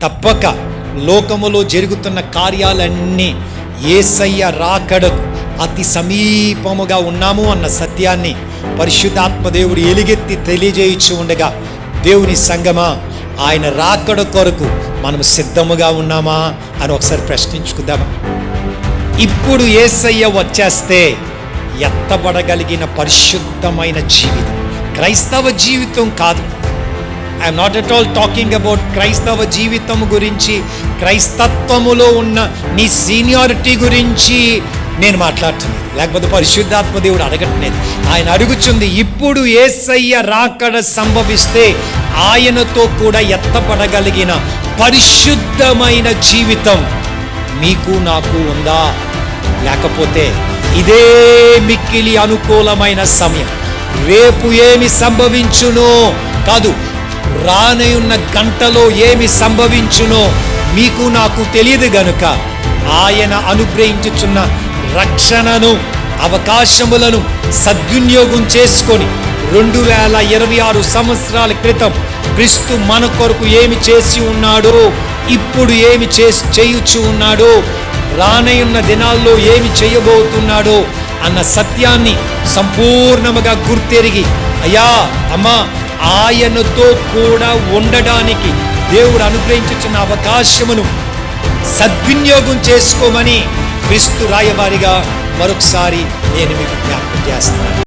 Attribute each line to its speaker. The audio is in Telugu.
Speaker 1: తప్పక లోకములో జరుగుతున్న కార్యాలన్నీ యేసయ్య రాకడకు అతి సమీపముగా ఉన్నాము అన్న సత్యాన్ని పరిశుద్ధాత్మ దేవుడు ఎలుగెత్తి తెలియజేయచ్చు ఉండగా, దేవుని సంగమా, ఆయన రాకడ కొరకు మనం సిద్ధముగా ఉన్నామా అని ఒకసారి ప్రశ్నించుకుందామా? ఇప్పుడు యేసయ్య వచ్చేస్తే ఎత్తబడగలిగిన పరిశుద్ధమైన జీవితం క్రైస్తవ జీవితం కాదు. I'm not at all talking about క్రైస్తవ జీవితం గురించి, క్రైస్తత్వములో ఉన్న నీ సీనియారిటీ గురించి నేను మాట్లాడుతున్నాను, లేకపోతే పరిశుద్ధాత్మ దేవుడు అడగట్లేదు. ఆయన అడుగుచుంది, ఇప్పుడు యేసయ్య రాకడ సంభవిస్తే ఆయనతో కూడా ఎత్తపడగలిగిన పరిశుద్ధమైన జీవితం మీకు నాకు ఉందా? లేకపోతే ఇదే మిక్కిలి అనుకూలమైన సమయం, రేపు ఏమి సంభవించునో కాదు, రానయున్న గంటలో ఏమి సంభవించునో మీకు నాకు తెలియదు గనుక ఆయన అనుగ్రహించుచున్న రక్షణను, అవకాశములను సద్వినియోగం చేసుకొని 2026 సంవత్సరాల క్రితం క్రీస్తు మన కొరకు ఏమి చేసి ఉన్నాడో, ఇప్పుడు ఏమి చేయుచు ఉన్నాడో, రానయున్న దినాల్లో ఏమి చేయబోతున్నాడో అన్న సత్యాన్ని సంపూర్ణముగా గుర్తెరిగి, అయ్యా అమ్మా, ఆయనతో కూడా ఉండడానికి దేవుడు అనుగ్రహించుచున్న అవకాశమును సద్వినియోగం చేసుకోమని క్రీస్తు రాయబారిగా మరొకసారి నేను మీకు జ్ఞాపకం చేస్తున్నాను.